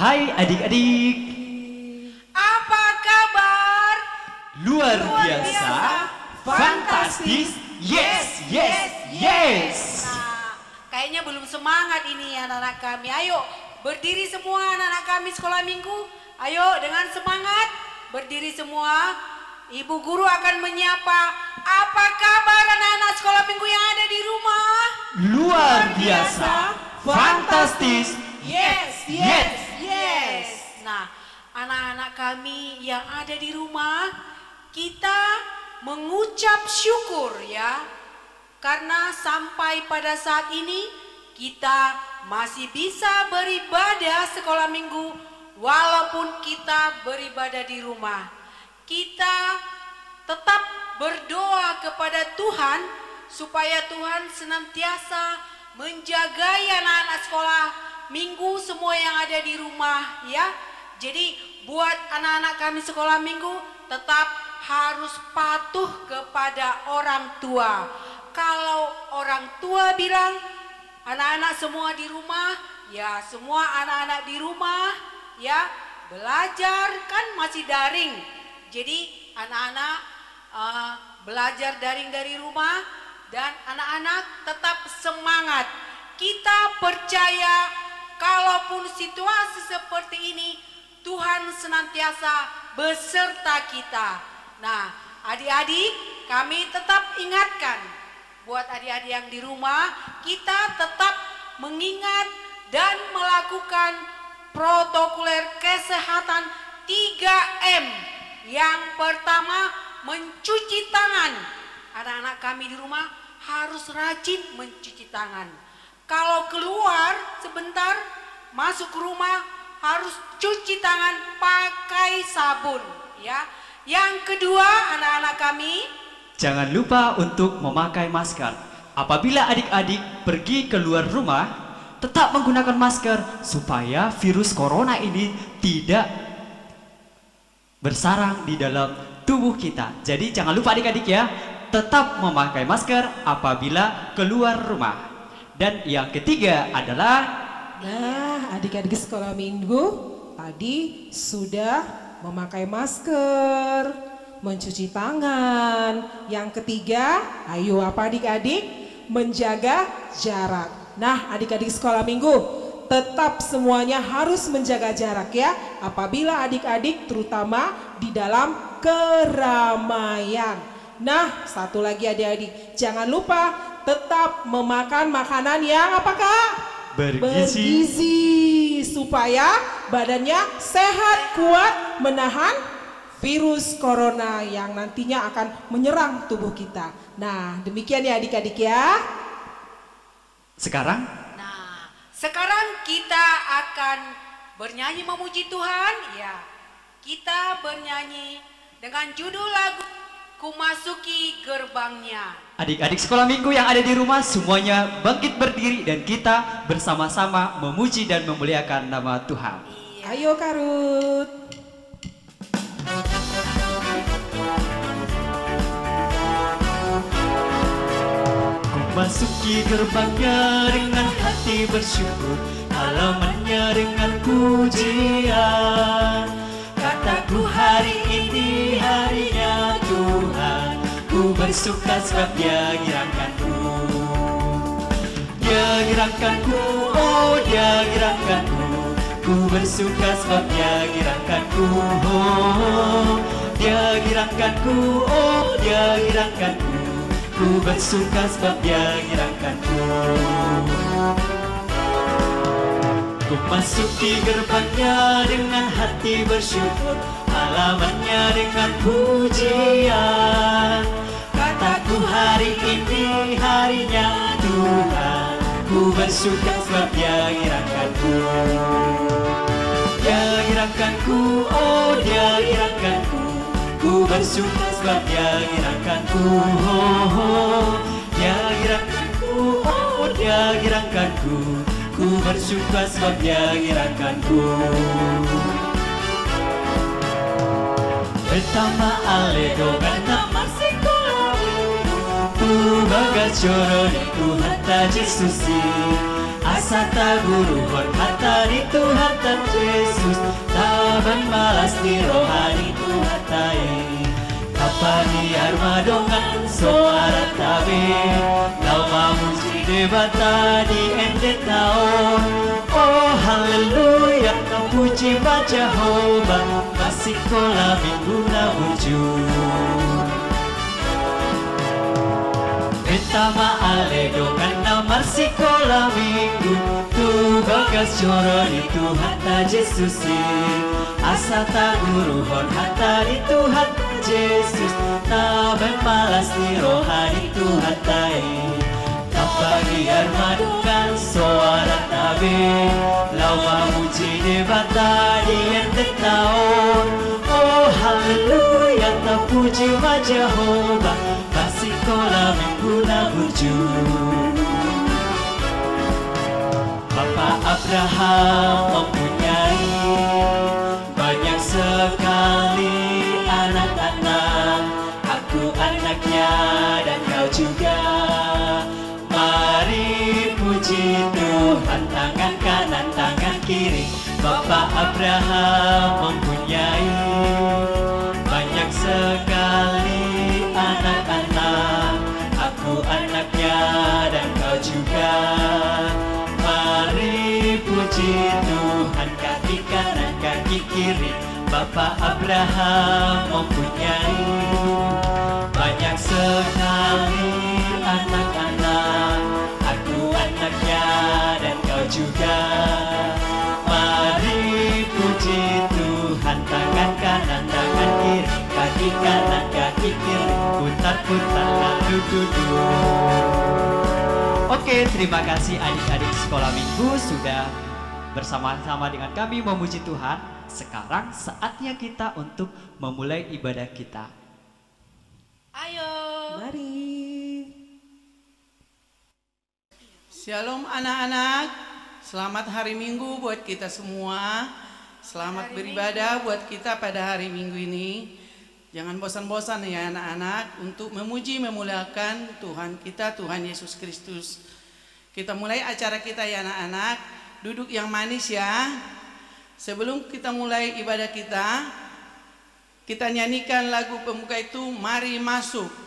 Hai adik-adik. Apa kabar? Luar biasa, fantastis, yes, yes, yes. Nah, kayaknya belum semangat ini anak-anak kami. Ayo berdiri semua anak-anak kami sekolah minggu. Ayo dengan semangat berdiri semua. Ibu guru akan menyapa. Apa kabar anak-anak sekolah minggu yang ada di rumah? Luar biasa, fantastis, yes, yes, yes. Nah, anak-anak kami yang ada di rumah, kita mengucap syukur ya. Karena sampai pada saat ini kita masih bisa beribadah sekolah minggu walaupun kita beribadah di rumah. Kita tetap berdoa kepada Tuhan supaya Tuhan senantiasa menjagai anak-anak sekolah minggu semua yang ada di rumah ya. Jadi buat anak-anak kami sekolah minggu tetap harus patuh kepada orang tua. Kalau orang tua bilang anak-anak semua di rumah, ya semua anak-anak di rumah ya belajar kan masih daring. Jadi anak-anak belajar daring dari rumah dan anak-anak tetap semangat. Kita percaya kalaupun situasi seperti ini Tuhan senantiasa beserta kita. Nah, adik-adik kami tetap ingatkan buat adik-adik yang di rumah, kita tetap mengingat dan melakukan protokoler kesehatan 3M. Yang pertama, mencuci tangan. Anak-anak kami di rumah harus rajin mencuci tangan. Kalau keluar sebentar, masuk ke rumah harus cuci tangan pakai sabun ya. Yang kedua, anak-anak kami Jangan lupa untuk memakai masker. Apabila adik-adik pergi keluar rumah, tetap menggunakan masker supaya virus corona ini tidak bersarang di dalam tubuh kita. Jadi jangan lupa adik-adik ya, tetap memakai masker apabila keluar rumah. Dan yang ketiga adalah, nah, adik-adik sekolah minggu tadi sudah memakai masker, mencuci tangan. Yang ketiga, ayo apa adik-adik? Menjaga jarak. Nah, adik-adik sekolah minggu, tetap semuanya harus menjaga jarak ya. Apabila adik-adik terutama di dalam keramaian. Nah, satu lagi adik-adik, jangan lupa tetap memakan makanan yang apakah? Bergizi supaya badannya sehat, kuat menahan virus corona yang nantinya akan menyerang tubuh kita. Nah, demikian ya adik-adik ya. Sekarang kita akan bernyanyi memuji Tuhan ya. Kita bernyanyi dengan judul lagu Ku Masuki Gerbangnya. adik-adik sekolah minggu yang ada di rumah semuanya bangkit berdiri dan kita bersama-sama memuji dan memuliakan nama Tuhan. Iya. Ayo Karut. Masuki gerbangnya dengan hati bersyukur, halamannya dengan pujian. Kataku hari ini harinya Tuhan, ku bersuka sebab Dia girangkanku. Dia girangkanku, oh Dia girangkanku, ku bersuka sebab Dia girangkanku. Oh, Dia girangkanku, oh Dia girangkanku, ku bersuka sebab Dia girangkanku. Ku masuki gerbangnya dengan hati bersyukur, halamannya dengan pujian. Kataku hari ini harinya Tuhan, ku bersuka sebab Dia girangkanku. Dia girangkanku, oh Dia girangkanku, ku bersuka sebab Dia girangkanku. Oh, Dia girangkanku, oh Dia girangkanku, ku bersuka sebab Dia girangkanku. Pertama alego pertama sekolah, tu bagacoro ni Tuhan ta Yesusi, asata guru hon hatari Tuhan tan Yesus taban malas di rohani Tuhan tai kapani armadongan suara tabe lau mamuji debata di ende taon oh haleluya puji baca hoba masih kola minggu na wujud Betama ale dongan namar sikola minggu tu bagas coro di Tuhan ta Yesus asata guru hon hatari Tuhan Yesus ta malas di rohani Tuhan tai kapagi armadukan suara tabe lau mamuji debata di ente taon oh haleluya ta puji wa Jehovah kasih kola minggu na wujud Bapak Abraham mempunyai banyak sekali anak-anak aku anaknya dan kau juga mari puji Tuhan tangan kanan tangan kiri Bapak Abraham mempunyai banyak sekali anak-anak aku anaknya dan kau juga mari puji Tuhan kaki kanan kaki kiri Bapak Abraham mempunyai banyak sekali anak-anak aku anaknya dan kau juga mari puji Tuhan tangan kanan tangan kiri kaki kanan kaki kiri putar-putar lalu duduk Oke, terima kasih adik-adik sekolah minggu sudah bersama-sama dengan kami memuji Tuhan. Sekarang saatnya kita untuk memulai ibadah kita. Ayo. Mari. Shalom anak-anak, selamat hari Minggu buat kita semua. Selamat beribadah buat kita pada hari Minggu ini. Jangan bosan-bosan ya anak-anak untuk memuji memuliakan Tuhan kita, Tuhan Yesus Kristus. Kita mulai acara kita ya anak-anak. Duduk yang manis ya. Sebelum kita mulai ibadah kita nyanyikan lagu pembuka itu Mari Masuk.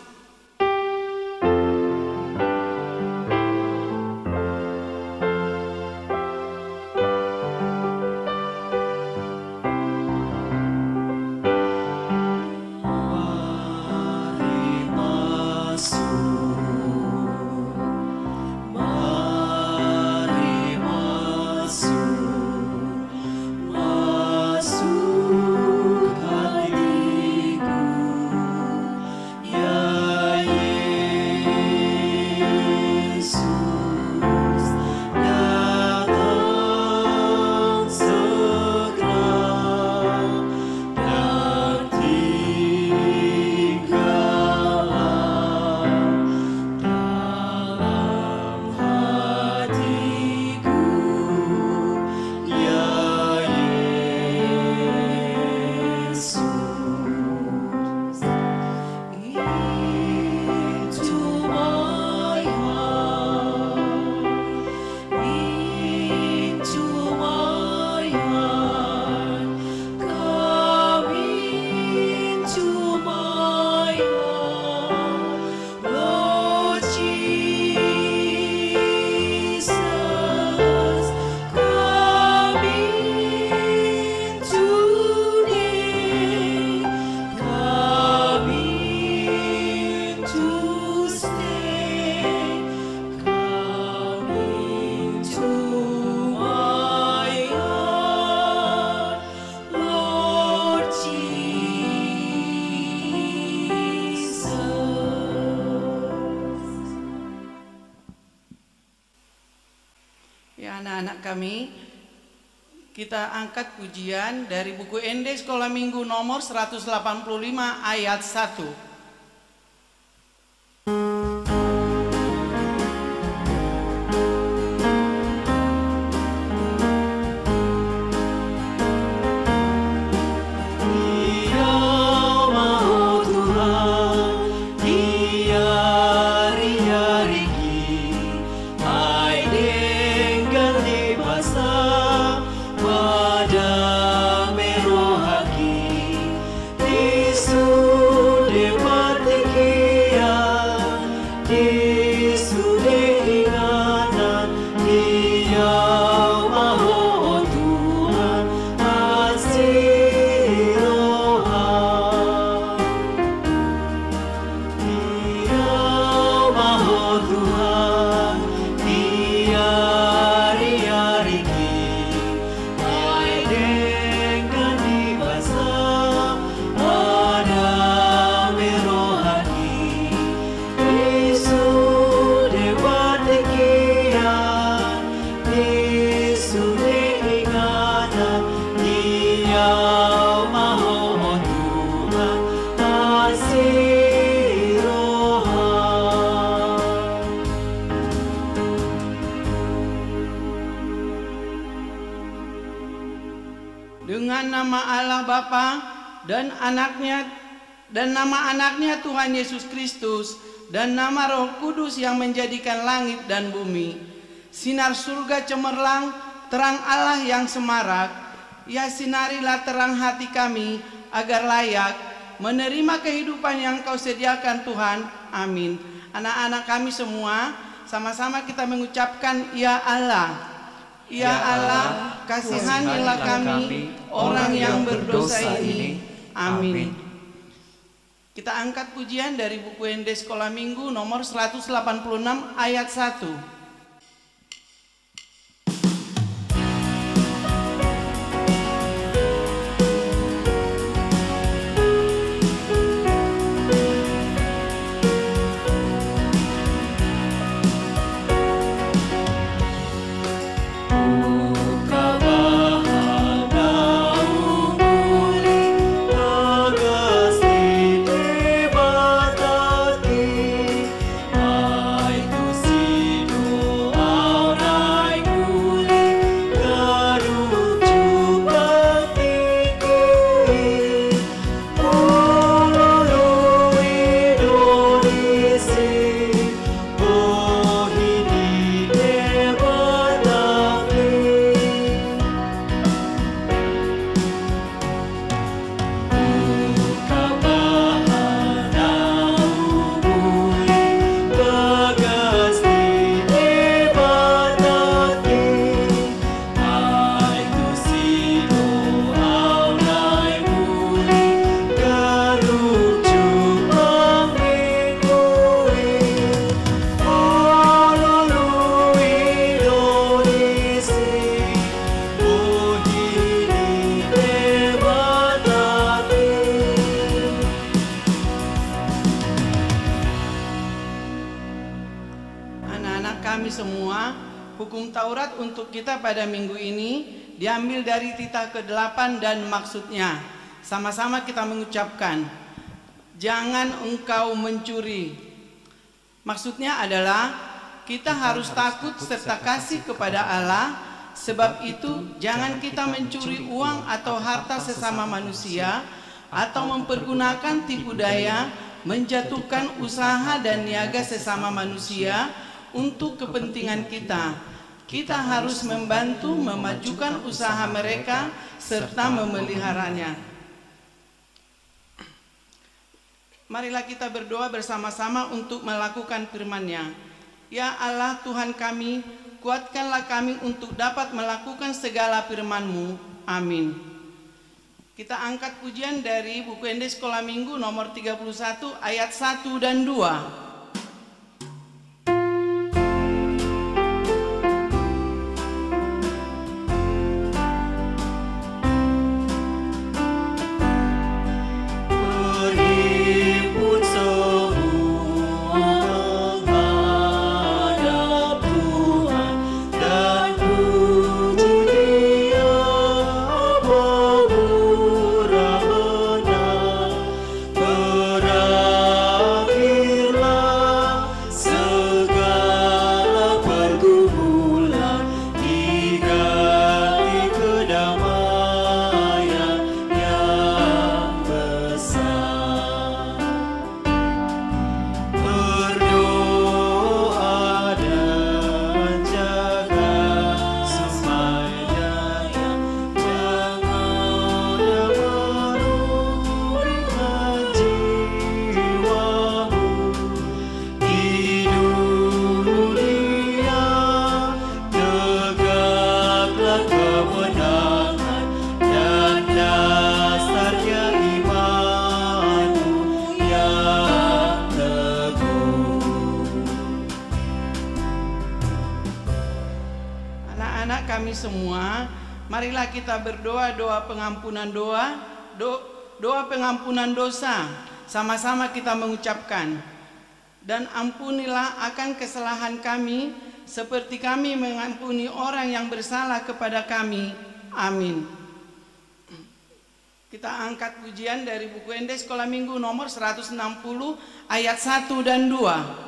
Anak-anak kami, kita angkat pujian dari buku Ende Sekolah Minggu nomor 185 ayat 1. Dengan nama Allah Bapa dan anaknya dan nama anaknya Tuhan Yesus Kristus dan nama Roh Kudus yang menjadikan langit dan bumi, sinar surga cemerlang, terang Allah yang semarak, ya sinarilah terang hati kami agar layak menerima kehidupan yang Kau sediakan Tuhan. Amin. Anak-anak kami semua, sama-sama kita mengucapkan ya Allah. Ya Allah, kasihanilah kami orang yang berdosa ini. Amin. Kita angkat pujian dari buku ND Sekolah Minggu nomor 186 ayat 1. Hukum Taurat untuk kita pada minggu ini diambil dari titah ke-8 dan maksudnya. Sama-sama kita mengucapkan, jangan engkau mencuri. Maksudnya adalah kita harus takut serta kasih kepada Allah. Sebab itu jangan kita mencuri uang atau harta sesama manusia, atau mempergunakan tipu daya, menjatuhkan usaha dan niaga sesama manusia untuk kepentingan kita. Kita harus membantu memajukan usaha mereka serta memeliharanya. Marilah kita berdoa bersama-sama untuk melakukan firman-Nya. Ya Allah Tuhan kami, kuatkanlah kami untuk dapat melakukan segala firman-Mu. Amin. Kita angkat pujian dari buku ND Sekolah Minggu nomor 31 ayat 1 dan 2. Berakhirlah anak-anak kami semua, marilah kita berdoa doa pengampunan doa pengampunan dosa. Sama-sama kita mengucapkan, dan ampunilah akan kesalahan kami seperti kami mengampuni orang yang bersalah kepada kami. Amin. Kita angkat pujian dari buku Ende Sekolah Minggu nomor 160 ayat 1 dan 2.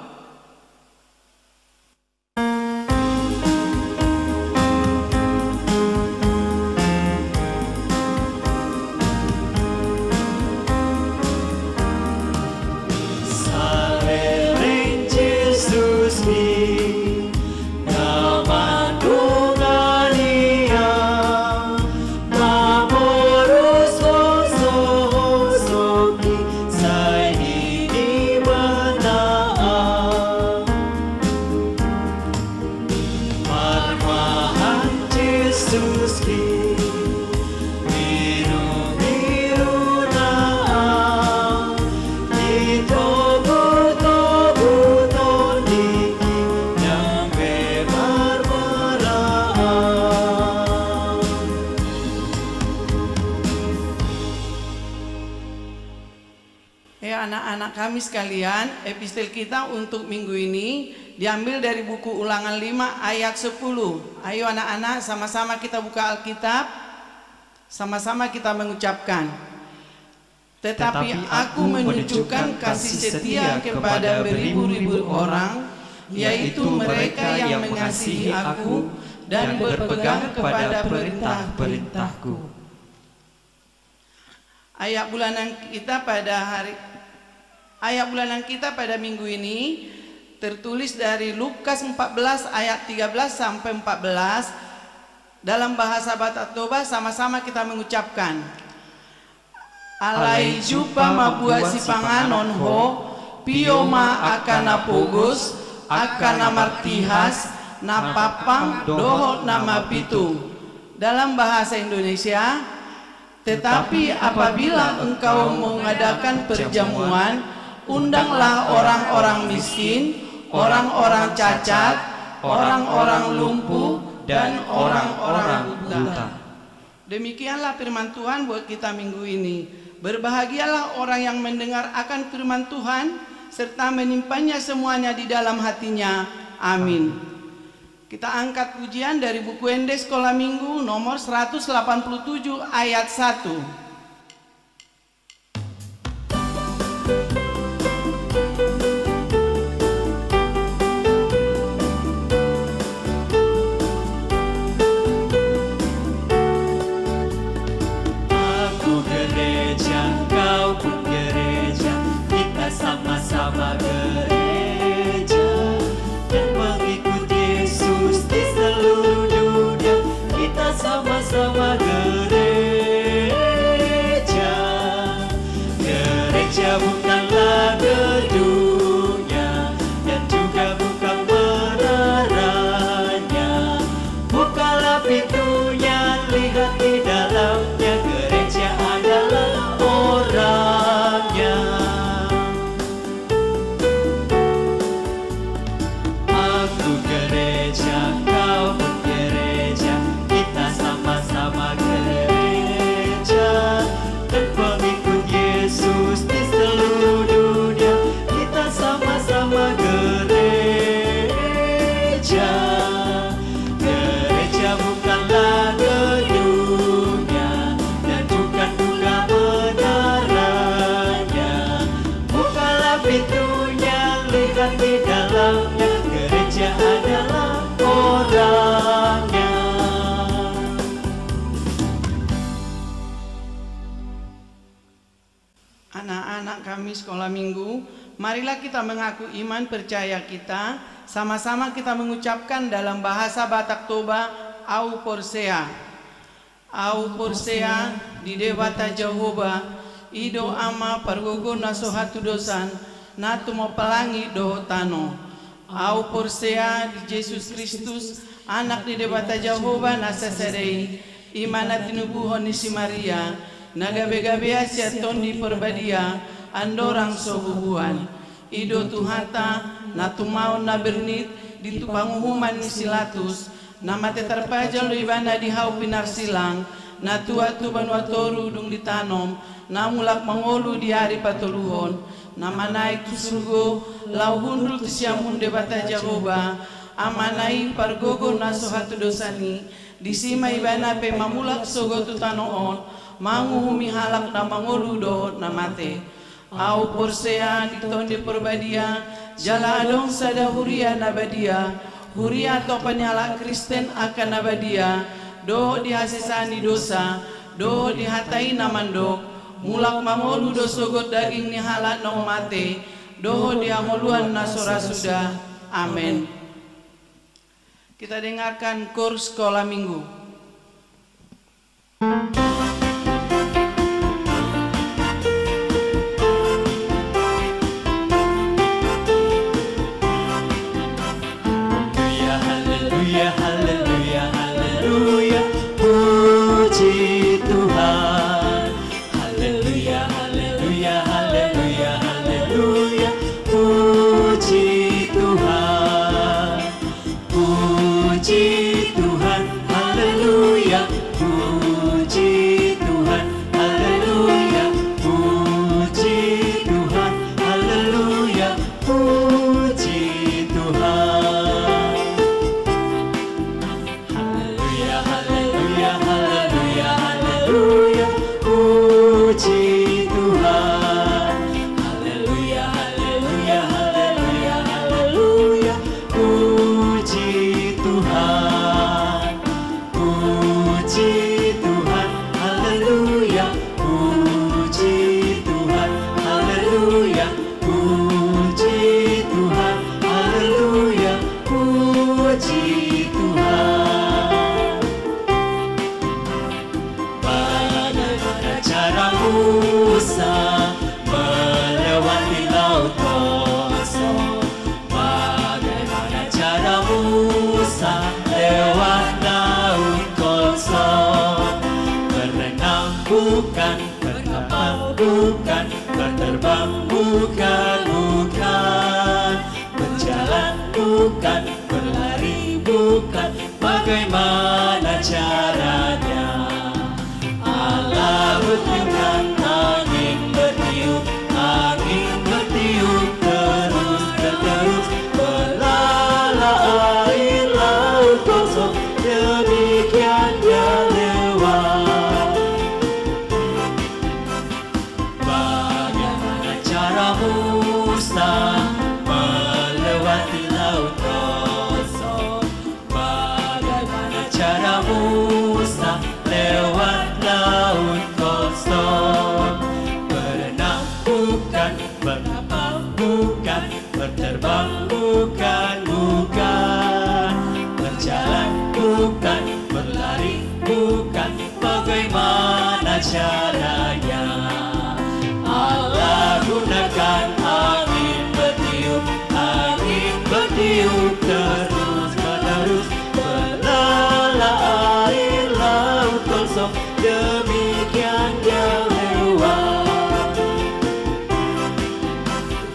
Anak-anak kami sekalian, epistel kita untuk minggu ini diambil dari buku Ulangan 5 ayat 10. Ayo anak-anak, sama-sama kita buka Alkitab, sama-sama kita mengucapkan. Tetapi aku menunjukkan kasih setia kepada beribu-ribu orang, yaitu mereka yang mengasihi aku dan berpegang kepada perintah-perintahku. Ayat bulanan kita pada minggu ini tertulis dari Lukas 14 ayat 13 sampai 14. Dalam bahasa Batak Toba sama-sama kita mengucapkan, alai jupa mabuat si panganon ho, pioma akana pogus, akana martihas, napapang doho nama pitu. Dalam bahasa Indonesia, tetapi apabila engkau mengadakan perjamuan, undanglah orang-orang miskin, orang-orang cacat, orang-orang lumpuh, dan orang-orang buta. Demikianlah firman Tuhan buat kita minggu ini. Berbahagialah orang yang mendengar akan firman Tuhan, serta menyimpannya semuanya di dalam hatinya. Amin. Kita angkat pujian dari buku Ende Sekolah Minggu nomor 187 ayat 1. Sama gereja dan mengikut Yesus di seluruh dunia. Kita sama-sama gereja. Gereja bukanlah gedungnya dan juga bukan menaranya. Bukalah pintunya, lihat di dalamnya. Gereja adalah orangnya. Anak-anak kami sekolah minggu, marilah kita mengaku iman percaya kita. Sama-sama kita mengucapkan dalam bahasa Batak Toba, au porsea. Au porsea di Dewata Jehovah, ido ama pargogo nasohatu dosan, natu mau pelangi dohotano. Au porsea di Yesus Kristus, anak di Dewata Jehovah nasaserei, imana tinubu honisi Maria, nagabe-gabe asia tondi perbadia, andorang sobubuan. Ido tuhata, natu mau na bernit, ditu panguhuman ni silatus, nama te terpajal lu ibana di hau pinar silang, na tua tu banua toru dung ditanom, na mulak mangolu di hari patuluhon, nama naik tu surgo, lau hundul tu siamun de bata jagoba, amanai pargogo na sohatu dosani, disima ibana pe mamulak sogo tu tanoon, manguhumi halak na mangolu do na mate. Au porsea ditonde perbadia, jala adong sada huria nabadia, huria to penyala Kristen akan nabadia, do dihasisani dosa, do dihatai namando, mulak mangolu do sogot daging ni halat nong mate, do diangoluan nasora sudah. Amin. Kita dengarkan kurs sekolah minggu. Haleluya, haleluya, haleluya, puji Tuhan. Haleluya, haleluya, haleluya, haleluya, puji Tuhan. Puji Tuhan, haleluya, puji Tuhan, haleluya, puji Tuhan, haleluya, puji Tuhan. Puji Tuhan, haleluya, haleluya, haleluya, haleluya, puji Tuhan, puji Tuhan, haleluya, puji Tuhan, haleluya, puji Tuhan, haleluya, puji Tuhan. Cara Musa melewati laut kosong, bagaimana cara Musa lewat laut kosong? Berenang bukan, berkapal bukan, berterbang bukan, bukan, berjalan bukan, berlari bukan, bagaimana caranya? Laut dengan angin bertiup terus berterus, melala air laut kosong, demikian dia lewat. Bagaimana cara Musa melewati laut kosong? Bagaimana cara Musa lewat laut kosong? Berenang bukan, berkapal bukan, berterbang bukan, bukan, berjalan bukan, berlari bukan, bagaimana caranya? Allah gunakan angin bertiup terus menerus, melala air laut kosong, demikian dia lewat.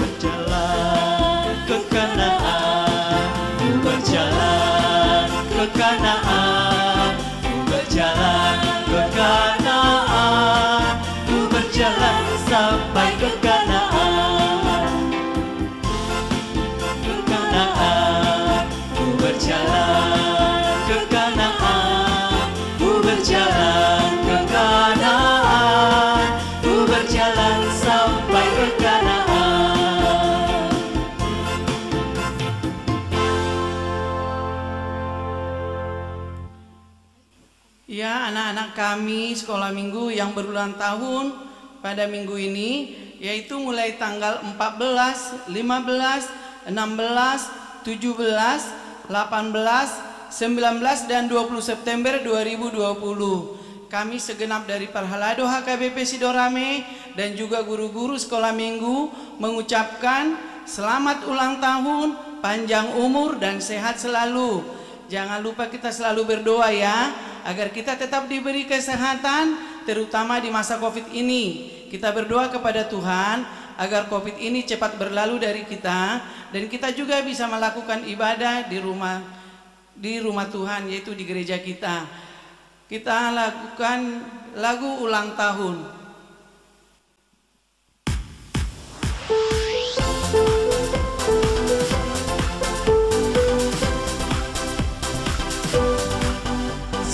Berjalan ke Kanaan, berjalan ke Kanaan, berjalan ke Kanaan, berjalan sampai ke Kanaan, ke Kanaan, berjalan ke Kanaan, berjalan ke Kanaan, berjalan sampai ke Kanaan. Ya, anak-anak kami sekolah minggu yang berulang tahun pada minggu ini, yaitu mulai tanggal 14, 15, 16, 17, 18, 19 dan 20 September 2020. Kami segenap dari Parhalado HKBP Sidorame dan juga guru-guru sekolah minggu mengucapkan selamat ulang tahun, panjang umur dan sehat selalu. Jangan lupa kita selalu berdoa ya, agar kita tetap diberi kesehatan, terutama di masa Covid ini. Kita berdoa kepada Tuhan agar Covid ini cepat berlalu dari kita, dan kita juga bisa melakukan ibadah di rumah di rumah Tuhan, yaitu di gereja kita. Kita lakukan lagu ulang tahun.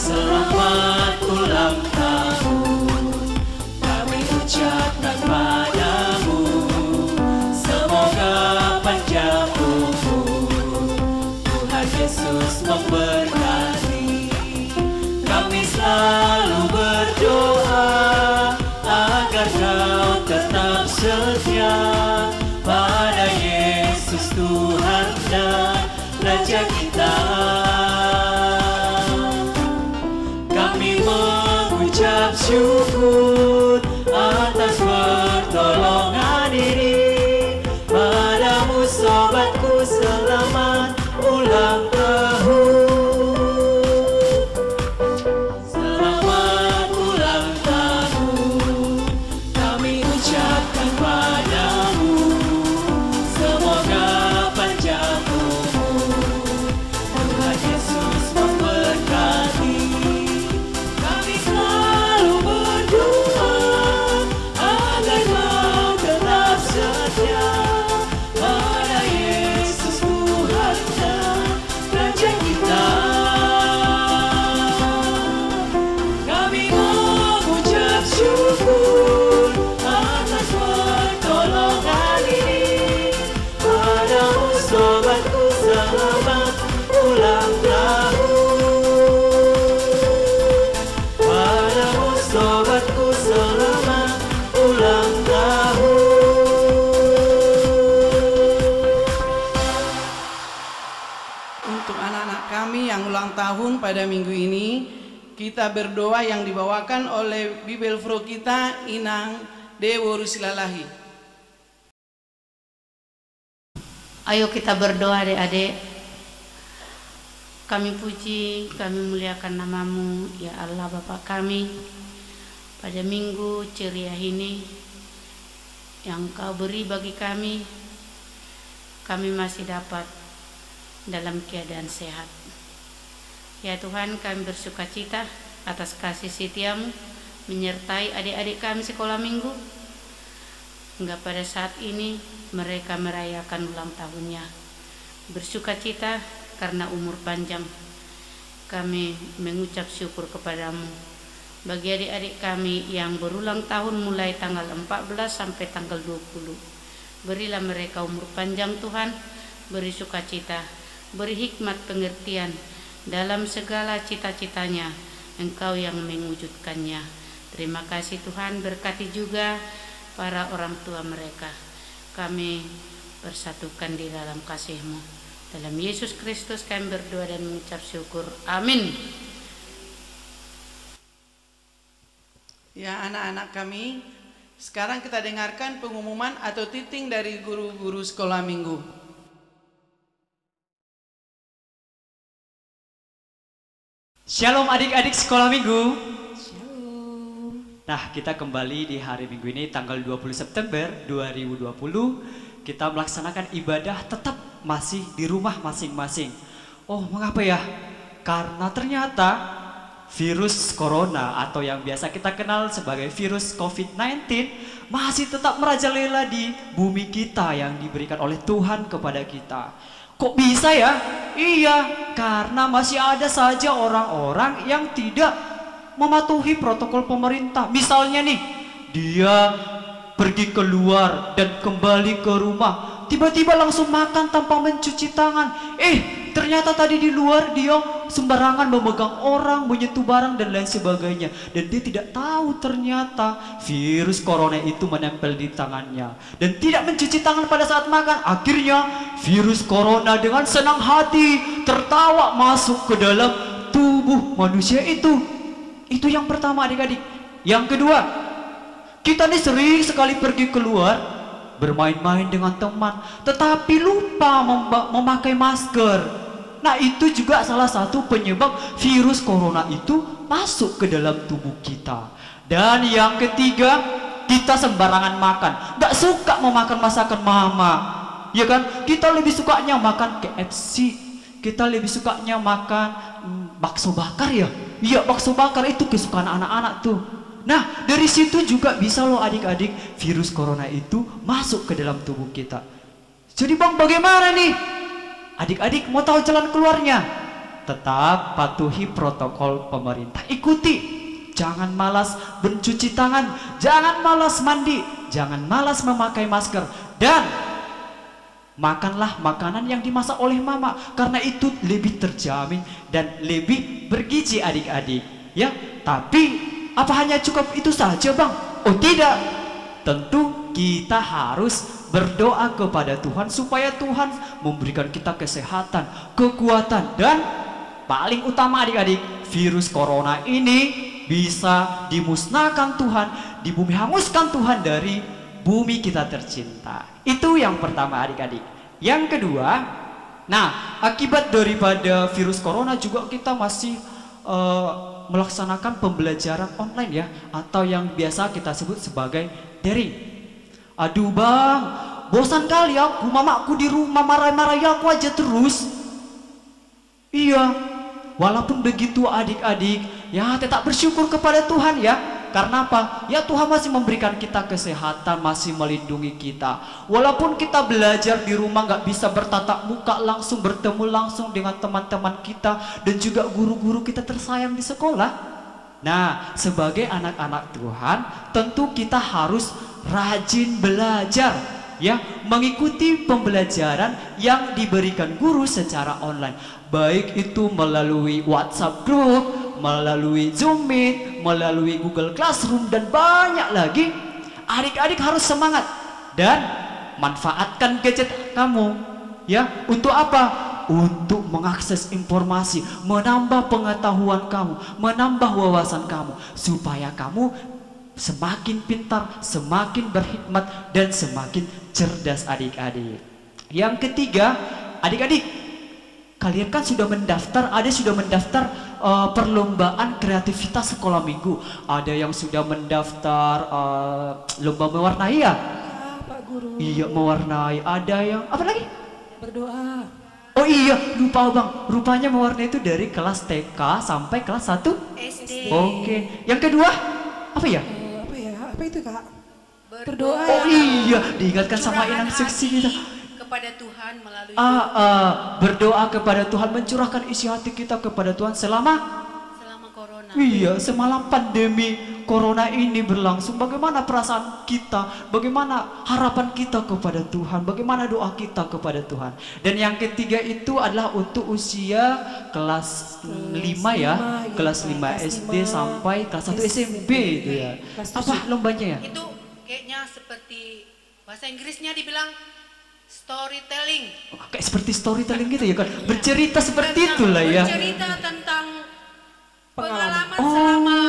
Selamat ulang tahun kami ucapkan padamu, semoga panjang umur, Tuhan Yesus memberkati. Kami selalu berdoa agar kau tetap setia pada Yesus Tuhan dan Raja kita. Kami mengucap syukur atas pertolongan ini padamu, sobatku, selamat ulang tahun. Selamat ulang tahun kami ucapkan padamu, semoga panjang umur, Tuhan Yesus memberkati. Kami selalu berdoa agar kau tetap setia pada Yesus Tuhan dan Raja kita. Kami mengucap syukur atas pertolongan ini padamu, sobatku, selamat ulang tahun. Padamu, sobatku, selamat ulang tahun. Untuk anak-anak kami yang ulang tahun pada minggu ini, kita berdoa yang dibawakan oleh Bibel Fro kita, Inang Dewo Rusilalahi. Ayo kita berdoa adik-adik. Kami puji, kami muliakan namamu, ya Allah Bapa kami. Pada minggu ceria ini yang Kau beri bagi kami masih dapat dalam keadaan sehat. Ya Tuhan, kami bersuka cita atas kasih setia-Mu menyertai adik-adik kami sekolah minggu, hingga pada saat ini mereka merayakan ulang tahunnya. Bersuka cita karena umur panjang. Kami mengucap syukur kepadamu bagi adik-adik kami yang berulang tahun mulai tanggal 14 sampai tanggal 20. Berilah mereka umur panjang Tuhan, beri sukacita, beri hikmat pengertian dalam segala cita-citanya, Engkau yang mewujudkannya. Terima kasih Tuhan, berkati juga para orang tua mereka. Kami bersatukan di dalam kasih-Mu. Dalam Yesus Kristus kami berdoa dan mengucap syukur. Amin. Ya anak-anak kami, sekarang kita dengarkan pengumuman atau titing dari guru-guru sekolah minggu. Shalom adik-adik sekolah minggu. Shalom. Nah, kita kembali di hari minggu ini tanggal 20 September 2020. Kita melaksanakan ibadah tetap masih di rumah masing-masing. Oh, mengapa ya? Karena ternyata virus corona atau yang biasa kita kenal sebagai virus COVID-19 masih tetap merajalela di bumi kita yang diberikan oleh Tuhan kepada kita. Kok bisa ya? Iya, karena masih ada saja orang-orang yang tidak mematuhi protokol pemerintah. Misalnya nih, dia pergi keluar dan kembali ke rumah, tiba-tiba langsung makan tanpa mencuci tangan. Ternyata tadi di luar dia sembarangan memegang orang, menyentuh barang dan lain sebagainya. Dan dia tidak tahu ternyata virus corona itu menempel di tangannya. Dan tidak mencuci tangan pada saat makan. Akhirnya virus corona dengan senang hati tertawa masuk ke dalam tubuh manusia itu. Itu yang pertama adik-adik. Yang kedua, kita nih sering sekali pergi keluar bermain-main dengan teman, tetapi lupa memakai masker. Nah, itu juga salah satu penyebab virus corona itu masuk ke dalam tubuh kita. Dan yang ketiga, kita sembarangan makan, gak suka memakan masakan mama, ya kan? Kita lebih sukanya makan KFC, kita lebih sukanya makan bakso bakar ya. Iya, bakso bakar itu kesukaan anak-anak tuh. Nah, dari situ juga bisa loh adik-adik, virus corona itu masuk ke dalam tubuh kita. Jadi Bang, bagaimana nih? Adik-adik mau tahu jalan keluarnya? Tetap patuhi protokol pemerintah. Ikuti. Jangan malas mencuci tangan, jangan malas mandi, jangan malas memakai masker. Dan makanlah makanan yang dimasak oleh mama, karena itu lebih terjamin dan lebih bergizi adik-adik. Ya, tapi apa hanya cukup itu saja Bang? Oh tidak, tentu kita harus berdoa kepada Tuhan supaya Tuhan memberikan kita kesehatan, kekuatan, dan paling utama adik-adik, virus corona ini bisa dimusnahkan Tuhan, di bumi hanguskan Tuhan dari bumi kita tercinta. Itu yang pertama adik-adik. Yang kedua, nah akibat daripada virus corona juga kita masih melaksanakan pembelajaran online ya, atau yang biasa kita sebut sebagai daring. Aduh Bang, bosan kali aku, mamaku di rumah marah-marah aku aja terus. Iya, walaupun begitu adik-adik, ya tetap bersyukur kepada Tuhan ya. Karena apa? Ya Tuhan masih memberikan kita kesehatan, masih melindungi kita. Walaupun kita belajar di rumah nggak bisa bertatap muka langsung, bertemu langsung dengan teman-teman kita dan juga guru-guru kita tersayang di sekolah. Nah, sebagai anak-anak Tuhan, tentu kita harus rajin belajar ya, mengikuti pembelajaran yang diberikan guru secara online, baik itu melalui WhatsApp group, melalui Zoom Meet, melalui Google Classroom, dan banyak lagi. Adik-adik harus semangat dan manfaatkan gadget kamu ya, untuk apa? Untuk mengakses informasi, menambah pengetahuan kamu, menambah wawasan kamu, supaya kamu semakin pintar, semakin berhikmat, dan semakin cerdas adik-adik. Yang ketiga, adik-adik, kalian kan sudah mendaftar, ada sudah mendaftar perlombaan kreativitas sekolah minggu. Ada yang sudah mendaftar lomba mewarnai ya? Pak Guru. Iya, mewarnai. Ada yang apa lagi? Berdoa. Oh iya, lupa Bang. Rupanya mewarnai itu dari kelas TK sampai kelas 1 SD. Oke. Yang kedua, apa ya? Apa ya? Apa itu Kak? Berdoa. Berdoa. Oh iya, diingatkan sama Curahan Inang seksi hati kita. kepada Tuhan melalui Berdoa kepada Tuhan, mencurahkan isi hati kita kepada Tuhan selama corona. iya, semalam pandemi corona ini berlangsung. Bagaimana perasaan kita, bagaimana harapan kita kepada Tuhan, bagaimana doa kita kepada Tuhan. Dan yang ketiga itu adalah untuk usia kelas 5 ya, kelas 5 SD sampai kelas 1 SMP itu ya. Apa lombanya ya? Itu kayaknya seperti bahasa Inggrisnya dibilang storytelling. Kayak seperti storytelling gitu ya kan, bercerita seperti itulah ya. Bercerita tentang pengalaman Oh. selama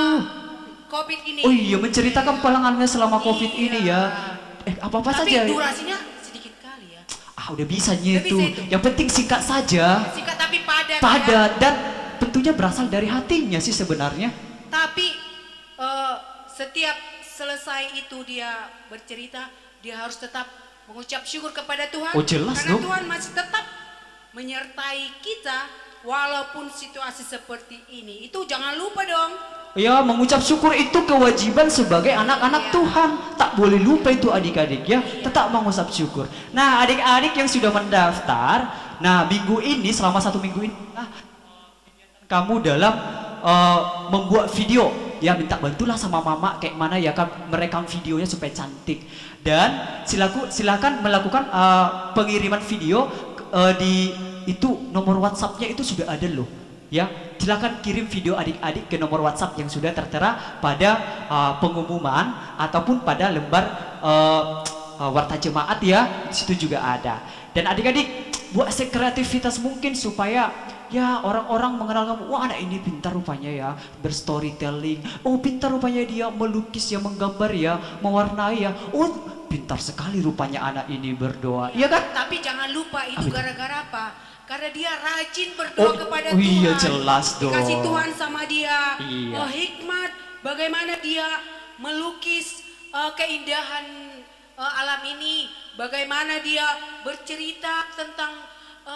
COVID ini. Oh iya, menceritakan pengalamannya selama COVID Iya. ini ya. Apa-apa Tapi saja. durasinya sedikit kali ya. Udah bisanya Udah itu. bisa itu. Yang penting singkat saja. Singkat tapi padat. Padat Ya. dan tentunya berasal dari hatinya sih sebenarnya. Tapi setiap selesai itu dia bercerita, dia harus tetap mengucap syukur kepada Tuhan. Oh, jelas karena dong. Tuhan masih tetap menyertai kita walaupun situasi seperti ini. Itu jangan lupa dong. Ya, mengucap syukur itu kewajiban sebagai anak-anak Iya. Tuhan. Tak boleh lupa itu adik-adik ya. Tetap mengucap syukur. Nah, adik-adik yang sudah mendaftar, nah minggu ini, selama 1 minggu ini, kamu dalam membuat video. Ya, minta bantulah sama mama kayak mana ya kan merekam videonya supaya cantik. Dan silakan melakukan pengiriman video di itu nomor WhatsApp-nya itu sudah ada loh. Ya, silakan kirim video adik-adik ke nomor WhatsApp yang sudah tertera pada pengumuman ataupun pada lembar warta jemaat ya. Di situ juga ada. Dan adik-adik buat sekreativitas mungkin supaya ya orang-orang mengenal kamu. Wah, anak ini pintar rupanya ya, berstorytelling. Oh, pintar rupanya dia melukis ya, menggambar ya, mewarnai ya. Oh, pintar sekali rupanya anak ini berdoa. Iya kan? Tapi jangan lupa itu Apa itu? gara-gara apa? Karena dia rajin berdoa kepada oh Tuhan. iya, jelas dong. Dikasih Tuhan sama dia. Iya. Hikmat bagaimana dia melukis keindahan alam ini. Bagaimana dia bercerita tentang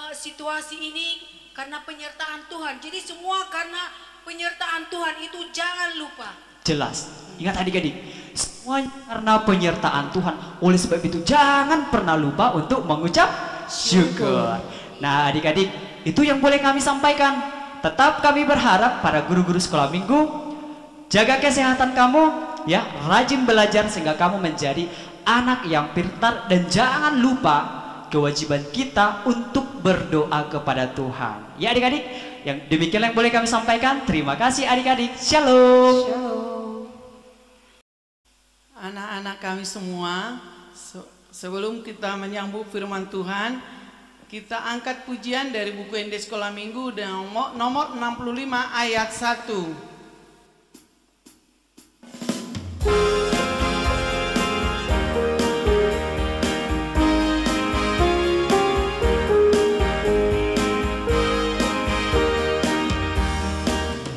situasi ini karena penyertaan Tuhan. Jadi semua karena penyertaan Tuhan, itu jangan lupa. Jelas. Ingat adik-adik, semuanya karena penyertaan Tuhan. Oleh sebab itu jangan pernah lupa untuk mengucap syukur. Nah adik-adik, itu yang boleh kami sampaikan. Tetap kami berharap para guru-guru sekolah minggu, jaga kesehatan kamu ya, rajin belajar sehingga kamu menjadi anak yang pintar. Dan jangan lupa kewajiban kita untuk berdoa kepada Tuhan. Ya adik-adik, yang demikian yang boleh kami sampaikan. Terima kasih adik-adik. Shalom. Anak-anak kami semua, sebelum kita menyambut firman Tuhan, kita angkat pujian dari buku Ende Sekolah Minggu nomor 65 ayat 1.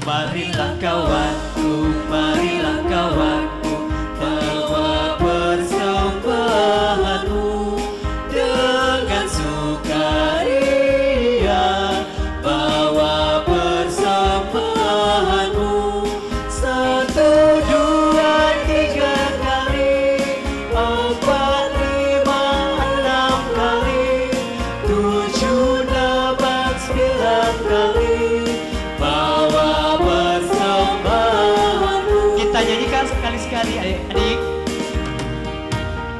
Marilah kawanku, marilah kawanku, bawa persembahanmu dengan sukaria. Bawa persembahanmu 1, 2, 3 kali, 4, 5, 6 kali, 7, 8, 9 kali. Kita nyanyikan sekali-sekali adik-adik.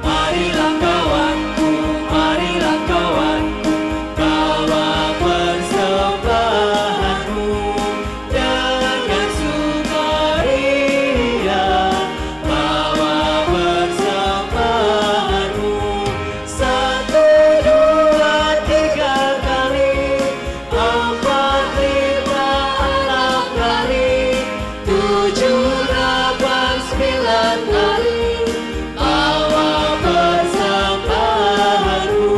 Marilah kawanku, marilah kawanku, bawa persembahanmu dengan sukaria. Bawa persembahanmu 1, 2, 3 kali, 4, 5, 6 kali, 7, 9 kali. Bawa persembahanmu.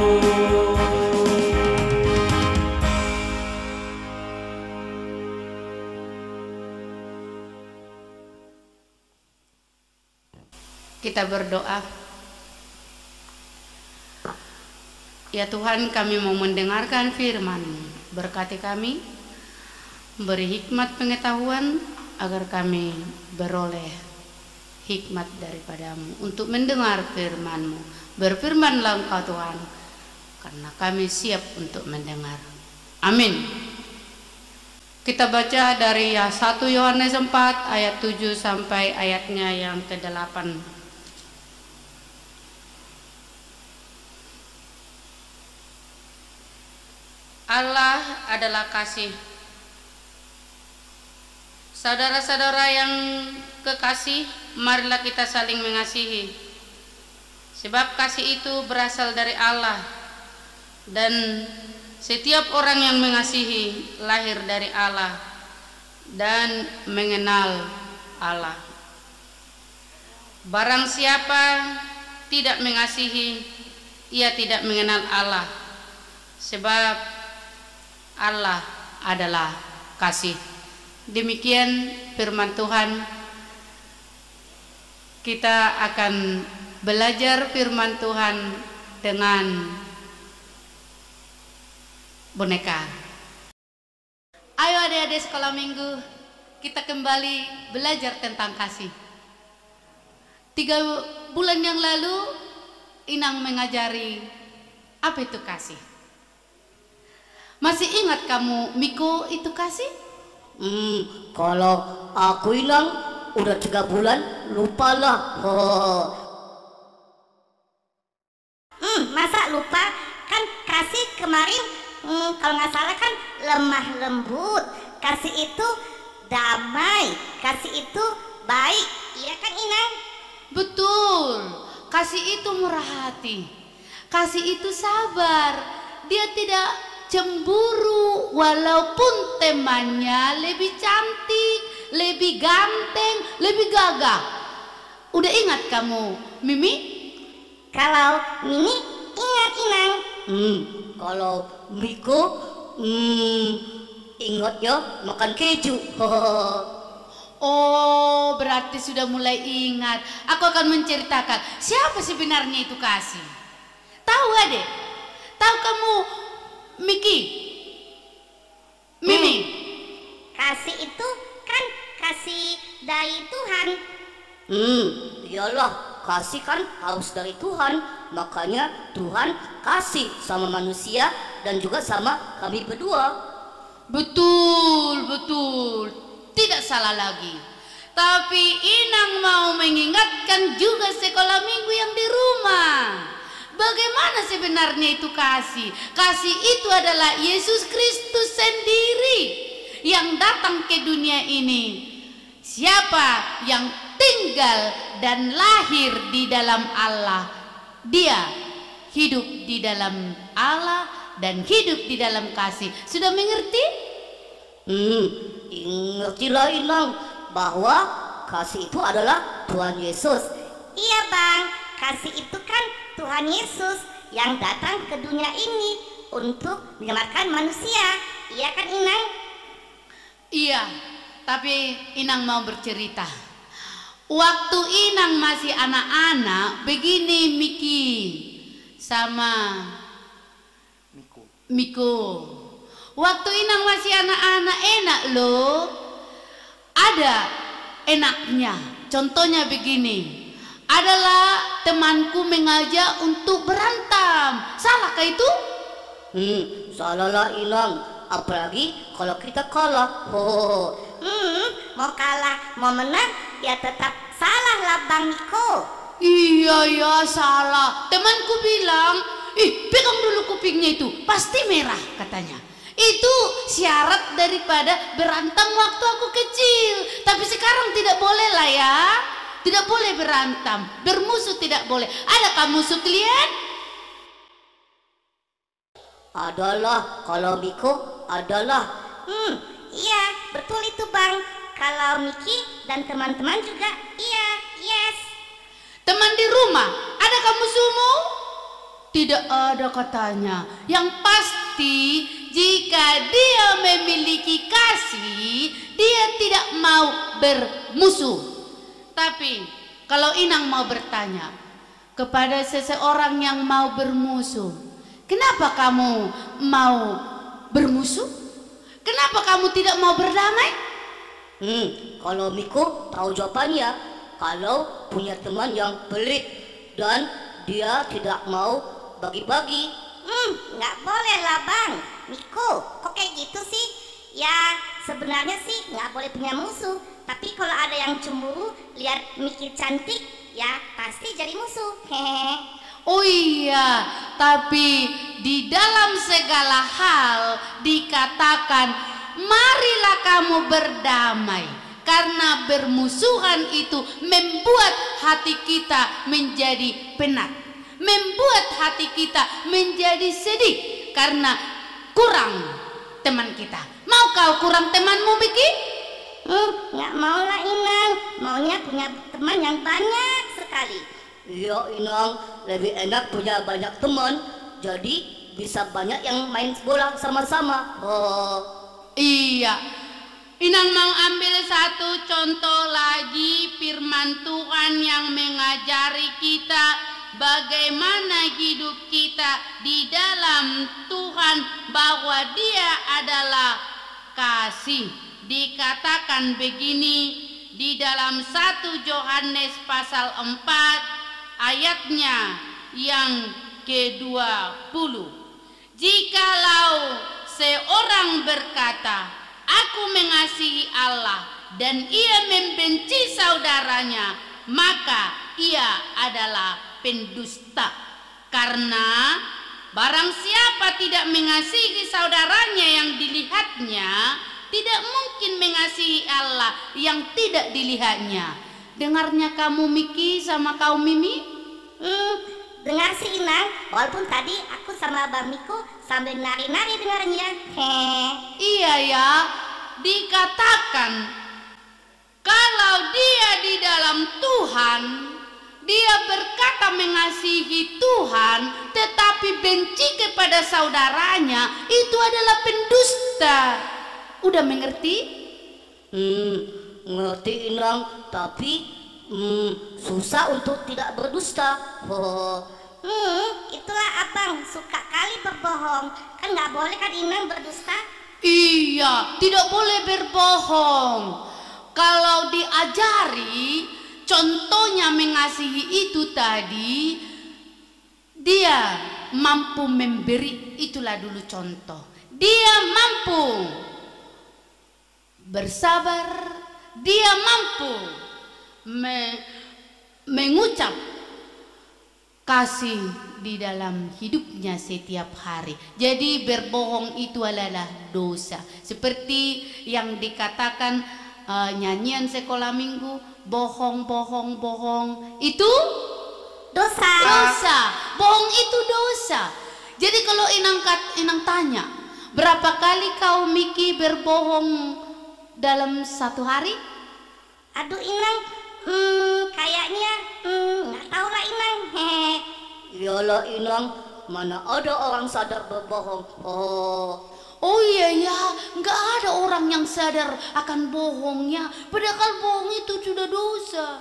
Kita berdoa. Ya Tuhan, kami mau mendengarkan firman-Mu. Berkati kami, beri hikmat pengetahuan agar kami beroleh hikmat daripada-Mu untuk mendengar firman-Mu. Berfirmanlah Engkau Tuhan, karena kami siap untuk mendengar. Amin. Kita baca dari 1 Yohanes 4 ayat 7 sampai ayatnya yang ke-8. Allah adalah kasih. Saudara-saudara yang kekasih, marilah kita saling mengasihi. Sebab kasih itu berasal dari Allah, dan setiap orang yang mengasihi lahir dari Allah dan mengenal Allah. Barang siapa tidak mengasihi, ia tidak mengenal Allah, sebab Allah adalah kasih. Demikian firman Tuhan. Kita akan belajar firman Tuhan dengan boneka. Ayo adik-adik sekolah minggu, kita kembali belajar tentang kasih. 3 bulan yang lalu Inang mengajari apa itu kasih. Masih ingat kamu Miko itu kasih? Kalau aku hilang udah 3 bulan, lupalah. Masa lupa? Kan kasih kemarin kalau nggak salah kan lemah lembut. Kasih itu damai, kasih itu baik. Iya kan Inang? Betul. Kasih itu murah hati. Kasih itu sabar. Dia tidak cemburu walaupun temannya lebih cantik, lebih ganteng, lebih gagah. Udah ingat kamu Mimi? Kalau Mimi ingat Inang. Kalau Miko, ingat ya makan keju. Oh, berarti sudah mulai ingat. Aku akan menceritakan siapa sebenarnya itu kasih. Tahu adek? Tahu kamu Miki? kasih itu kan kasih dari Tuhan. Iyalah, kasih kan harus dari Tuhan. Makanya Tuhan kasih sama manusia dan juga sama kami berdua. Betul, betul. Tidak salah lagi. Tapi Inang mau mengingatkan juga sekolah minggu yang di rumah. Bagaimana sebenarnya itu kasih? Kasih itu adalah Yesus Kristus sendiri yang datang ke dunia ini. Siapa yang tinggal dan lahir di dalam Allah, dia hidup di dalam Allah dan hidup di dalam kasih. Sudah mengerti? Ngertilah Inang bahwa kasih itu adalah Tuhan Yesus. Iya Bang, kasih itu kan Tuhan Yesus yang datang ke dunia ini untuk menyelamatkan manusia. Iya kan Inang? Iya, tapi Inang mau bercerita. Waktu Inang masih anak-anak, begini Miki sama Miko. Waktu Inang masih anak-anak enak loh. Ada enaknya. Contohnya begini. Adalah temanku mengajak untuk berantem. Salahkah itu? Salah lah Inang. Apalagi kalau kita kalah. Mau kalah, mau menang, ya tetap salah lah Bang Niko. Iya ya salah. Temanku bilang, pegang dulu kupingnya itu, pasti merah katanya. Itu syarat daripada berantem waktu aku kecil. Tapi sekarang tidak boleh lah ya. Tidak boleh berantem, bermusuh tidak boleh. Adakah musuh kalian? Adalah, kalau Miko adalah. Iya, betul itu Bang. Kalau Miki dan teman-teman juga, iya, yes. Teman di rumah, adakah musuhmu? Tidak ada katanya. Yang pasti jika dia memiliki kasih, dia tidak mau bermusuh. Tapi kalau Inang mau bertanya kepada seseorang yang mau bermusuh, kenapa kamu mau bermusuh? Kenapa kamu tidak mau berdamai? Kalau Miko tahu jawabannya. Kalau punya teman yang pelit dan dia tidak mau bagi-bagi. Nggak boleh lah Bang Miko, kok kayak gitu sih? Ya sebenarnya sih nggak boleh punya musuh. Tapi kalau ada yang cemburu lihat Miki cantik, ya pasti jadi musuh. Hehehe. Oh iya, tapi di dalam segala hal dikatakan marilah kamu berdamai. Karena bermusuhan itu membuat hati kita menjadi penat, membuat hati kita menjadi sedih karena kurang teman kita. Mau kau kurang temanmu, Miki? Nggak mau lah Inang, maunya punya teman yang banyak sekali. Iya Inang, lebih enak punya banyak teman. Jadi bisa banyak yang main bola sama-sama. Iya. Inang mau ambil satu contoh lagi firman Tuhan yang mengajari kita bagaimana hidup kita di dalam Tuhan, bahwa Dia adalah kasih. Dikatakan begini di dalam 1 Yohanes pasal 4 ayatnya yang ke-20. Jikalau seorang berkata, aku mengasihi Allah dan ia membenci saudaranya, maka ia adalah pendusta. Karena barang siapa tidak mengasihi saudaranya yang dilihatnya, tidak mungkin mengasihi Allah yang tidak dilihatnya. Dengarnya kamu Miki sama kaum Mimi? Dengar sih Inang, walaupun tadi aku sama Bang Miko sambil nari-nari dengarnya. Iya ya, dikatakan kalau dia di dalam Tuhan, dia berkata mengasihi Tuhan tetapi benci kepada saudaranya, itu adalah pendusta. Udah mengerti? Ngerti Inang, tapi susah untuk tidak berdusta. Itulah abang suka kali berbohong. Kan nggak boleh kan Inang berdusta? Iya Iya, tidak boleh berbohong. Kalau diajari contohnya mengasihi itu tadi, dia mampu memberi, itulah dulu contoh. Dia mampu bersabar, dia mampu mengucap kasih di dalam hidupnya setiap hari. Jadi berbohong itu adalah dosa. Seperti yang dikatakan nyanyian sekolah minggu, bohong, bohong, bohong itu Dosa. dosa. Bohong itu dosa. Jadi kalau Inang tanya, berapa kali kau Miki berbohong dalam satu hari? Aduh Inang, kayaknya nggak tahu lah Inang. Hehe. Iyalah Inang, mana ada orang sadar berbohong. Oh iya ya, nggak ada orang yang sadar akan bohongnya. Padahal bohong itu sudah dosa.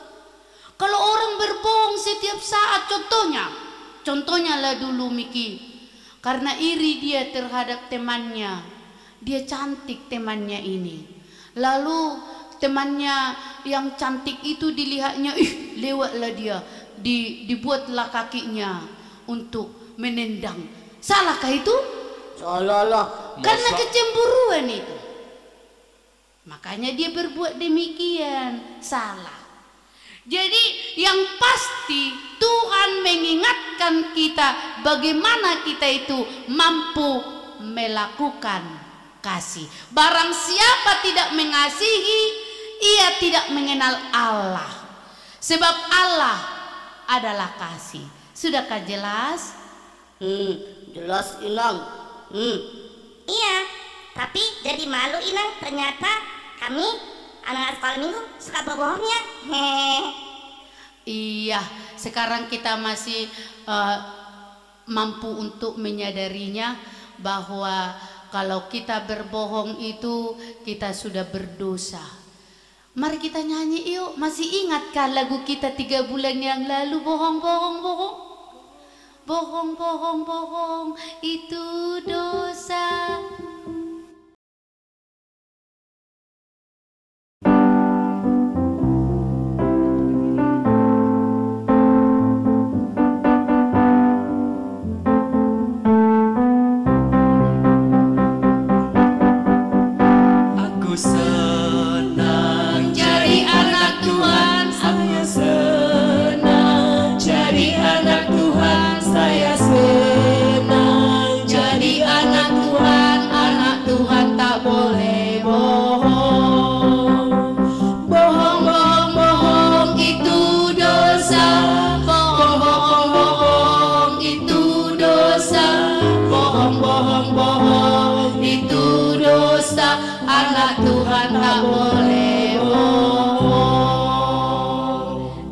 Kalau orang berbohong setiap saat, contohnya lah dulu Miki, karena iri dia terhadap temannya, dia cantik temannya ini, lalu temannya yang cantik itu dilihatnya, lewatlah dia, dibuatlah kakinya untuk menendang. Salahkah itu? Salah lah. Karena kecemburuan itu. Makanya dia berbuat demikian, salah. Jadi yang pasti Tuhan mengingatkan kita bagaimana kita itu mampu melakukan kasih. Barang siapa tidak mengasihi, ia tidak mengenal Allah. Sebab Allah adalah kasih. Sudahkah jelas? Jelas Inang. Iya, tapi jadi malu Inang, ternyata kami anak sekolah minggu suka berbohongnya. Iya, sekarang kita masih mampu untuk menyadarinya bahwa kalau kita berbohong itu kita sudah berdosa. Mari kita nyanyi yuk. Masih ingatkah lagu kita 3 bulan yang lalu, bohong, bohong, bohong? Bohong, bohong, bohong, itu dosa. Aku senang jadi anak Tuhan. Aku senang jadi anak Tuhan. Saya senang jadi anak Tuhan. Anak Tuhan tak boleh bohong. Bohong, bohong, bohong itu dosa. Bohong, bohong, bohong itu dosa. Bohong, bohong, bohong itu dosa. Anak Tuhan tak boleh bohong.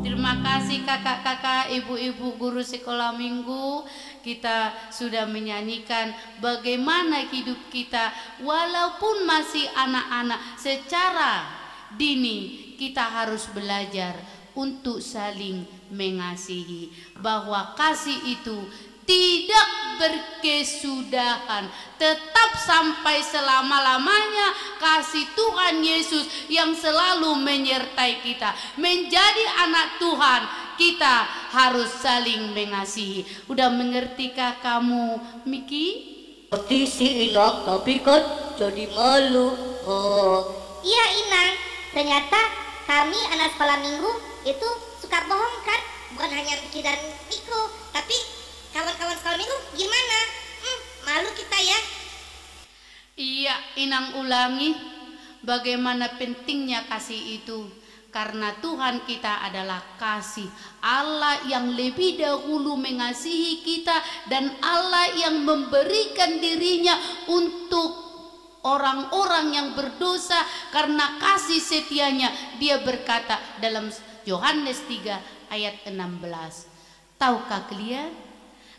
Terima kasih kakak-kakak, ibu-ibu guru sekolah minggu. Kita sudah menyanyikan bagaimana hidup kita walaupun masih anak-anak, secara dini kita harus belajar untuk saling mengasihi, bahwa kasih itu tidak berkesudahan, tetap sampai selama-lamanya. Kasih Tuhan Yesus yang selalu menyertai kita. Menjadi anak Tuhan, kita harus saling mengasihi. Udah mengertikah kamu, Miki? Ngerti sih Inang, tapi kan jadi malu. Iya Inang, ternyata kami anak sekolah minggu itu suka bohong kan? Bukan hanya Miki dan Miko, tapi kawan-kawan sekolah minggu gimana? Malu kita ya. Iya, Inang ulangi bagaimana pentingnya kasih itu. Karena Tuhan kita adalah kasih, Allah yang lebih dahulu mengasihi kita, dan Allah yang memberikan dirinya untuk orang-orang yang berdosa. Karena kasih setianya, dia berkata dalam Yohanes 3 ayat 16, tahukah kalian?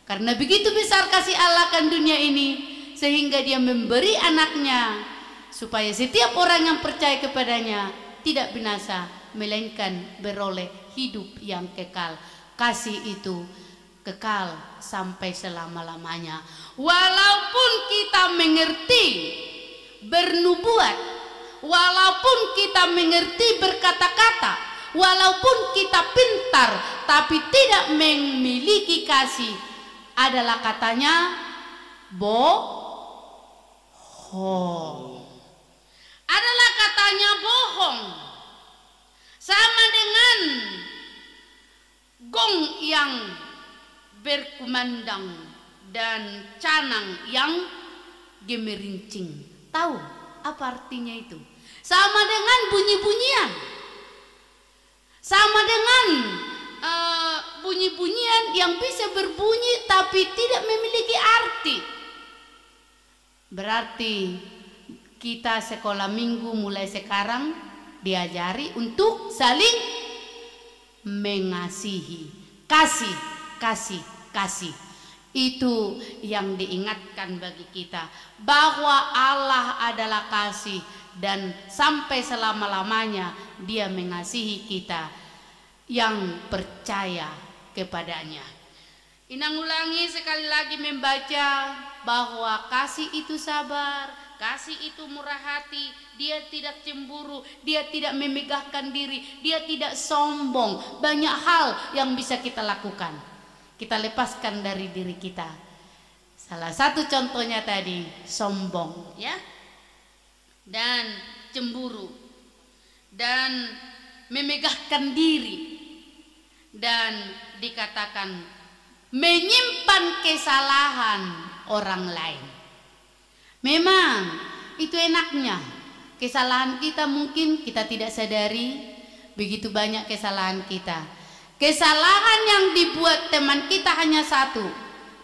Karena begitu besar kasih Allah akan dunia ini, sehingga dia memberi anaknya, supaya setiap orang yang percaya kepadanya tidak binasa, melainkan beroleh hidup yang kekal. Kasih itu kekal sampai selama-lamanya. Walaupun kita mengerti bernubuat, walaupun kita mengerti berkata-kata, walaupun kita pintar, tapi tidak memiliki kasih, adalah katanya bohong. Adalah katanya bohong. Sama dengan gong yang berkumandang dan canang yang gemerincing. Tahu apa artinya itu? Sama dengan bunyi-bunyian. Sama dengan bunyi-bunyian yang bisa berbunyi tapi tidak memiliki arti. Berarti kita sekolah minggu mulai sekarang diajari untuk saling mengasihi. Kasih, kasih, kasih. Itu yang diingatkan bagi kita, bahwa Allah adalah kasih dan sampai selama-lamanya Dia mengasihi kita yang percaya kepadanya. Inang ulangi sekali lagi membaca bahwa kasih itu sabar, kasih itu murah hati, Dia tidak cemburu, Dia tidak memegahkan diri, Dia tidak sombong. Banyak hal yang bisa kita lakukan, kita lepaskan dari diri kita. Salah satu contohnya tadi sombong, ya, dan cemburu, dan memegahkan diri, dan dikatakan menyimpan kesalahan orang lain. Memang itu enaknya, kesalahan kita mungkin kita tidak sadari, begitu banyak kesalahan kita. Kesalahan yang dibuat teman kita hanya satu,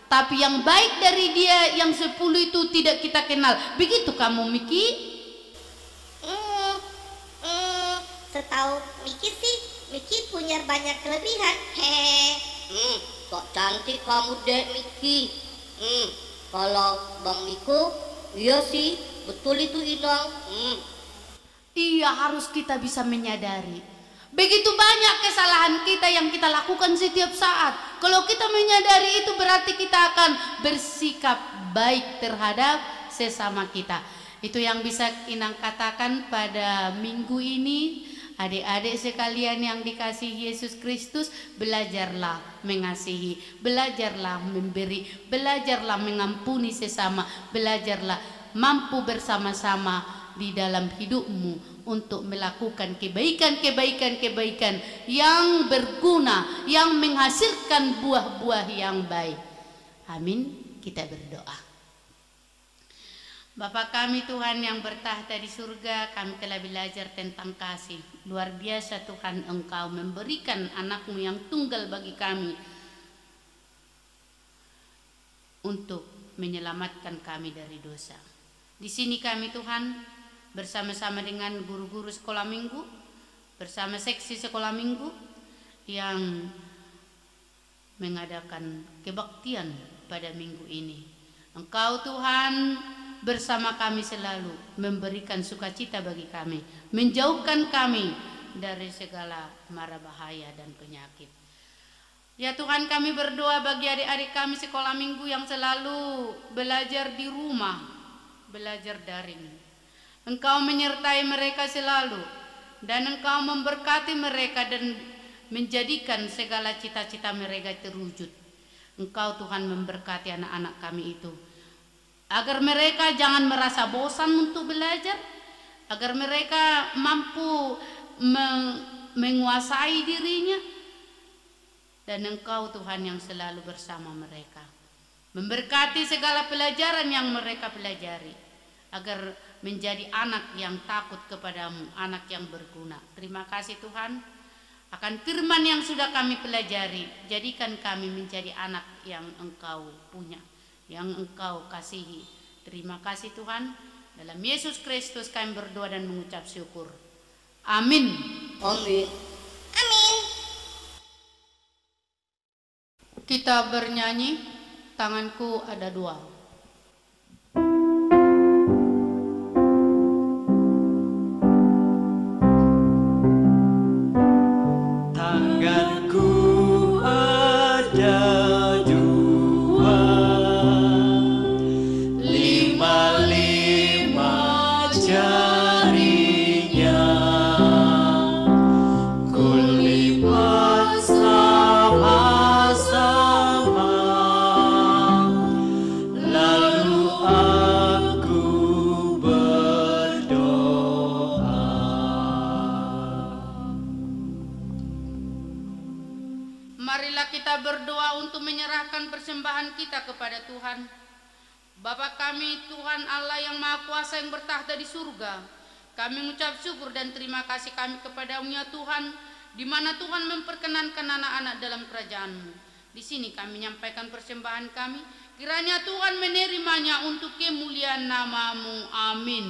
tapi yang baik dari dia yang 10 itu tidak kita kenal. Begitu kamu, Miki? Setahu Miki sih, Miki punya banyak kelebihan. Kok cantik kamu dek Miki. Kalau Bang Miko, iya sih, betul itu Inang. Iya, harus kita bisa menyadari. Begitu banyak kesalahan kita yang kita lakukan setiap saat. Kalau kita menyadari itu, berarti kita akan bersikap baik terhadap sesama kita. Itu yang bisa Inang katakan pada minggu ini. Adik-adik sekalian yang dikasihi Yesus Kristus, belajarlah mengasihi, belajarlah memberi, belajarlah mengampuni sesama, belajarlah mampu bersama-sama di dalam hidupmu untuk melakukan kebaikan yang berguna, yang menghasilkan buah-buah yang baik. Amin. Kita berdoa. Bapa kami Tuhan yang bertahta di surga, kami telah belajar tentang kasih. Luar biasa Tuhan, Engkau memberikan anak-Mu yang tunggal bagi kami untuk menyelamatkan kami dari dosa. Di sini kami Tuhan bersama-sama dengan guru-guru sekolah minggu, bersama seksi sekolah minggu yang mengadakan kebaktian pada minggu ini. Engkau Tuhan bersama kami selalu memberikan sukacita bagi kami, menjauhkan kami dari segala mara bahaya dan penyakit. Ya Tuhan, kami berdoa bagi adik-adik kami sekolah minggu yang selalu belajar di rumah, belajar daring. Engkau menyertai mereka selalu, dan Engkau memberkati mereka dan menjadikan segala cita-cita mereka terwujud. Engkau Tuhan memberkati anak-anak kami itu, agar mereka jangan merasa bosan untuk belajar, agar mereka mampu menguasai dirinya, dan Engkau Tuhan yang selalu bersama mereka, memberkati segala pelajaran yang mereka pelajari, agar menjadi anak yang takut kepadamu, anak yang berguna. Terima kasih Tuhan akan firman yang sudah kami pelajari. Jadikan kami menjadi anak yang Engkau punya, yang Engkau kasihi. Terima kasih Tuhan. Dalam Yesus Kristus kami berdoa dan mengucap syukur. Amin. Amin. Amin. Kita bernyanyi, tanganku ada dua. Lima-lima jarinya, kulipat sama-sama, lalu aku berdoa. Marilah kita berdoa untuk menyerahkan persembahan kita kepada Tuhan. Bapa kami, Tuhan Allah yang Maha Kuasa yang bertahta di surga, kami mengucap syukur dan terima kasih kami kepadamu ya Tuhan, di mana Tuhan memperkenankan anak-anak dalam kerajaan-Mu. Di sini kami menyampaikan persembahan kami, kiranya Tuhan menerimanya untuk kemuliaan nama-Mu. Amin.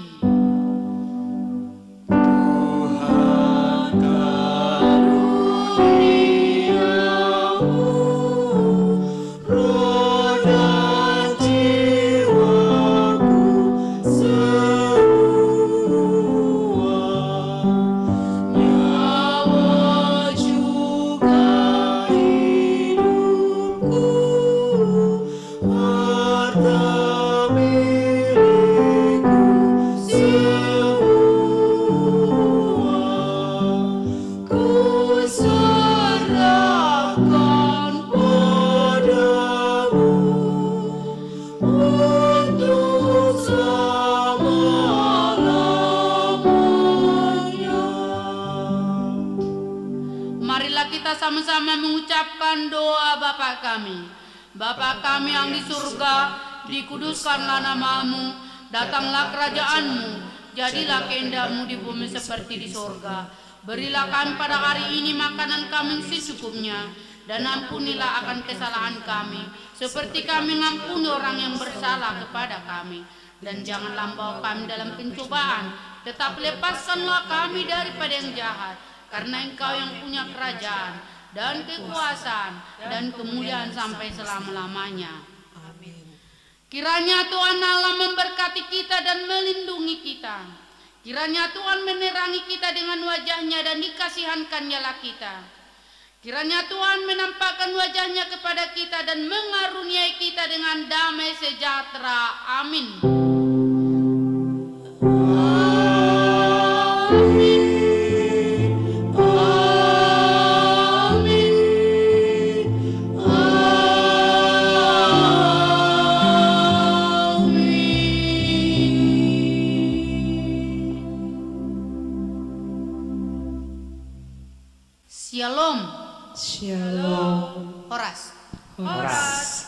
Sama-sama mengucapkan doa Bapa kami. Bapa kami yang di surga, dikuduskanlah nama-Mu, datanglah kerajaan-Mu, jadilah kehendak-Mu di bumi seperti di surga. Berilah kami pada hari ini makanan kami secukupnya, dan ampunilah akan kesalahan kami, seperti kami mengampuni orang yang bersalah kepada kami. Dan janganlah bawa kami dalam pencobaan, tetap lepaskanlah kami daripada yang jahat. Karena Engkau yang punya kerajaan dan kekuasaan dan kemuliaan sampai selama-lamanya. Amin. Kiranya Tuhan Allah memberkati kita dan melindungi kita. Kiranya Tuhan menerangi kita dengan wajah-Nya dan dikasihankan-Nya kita. Kiranya Tuhan menampakkan wajah-Nya kepada kita dan mengaruniai kita dengan damai sejahtera. Amin. Shalom. Shalom. Horas. Horas.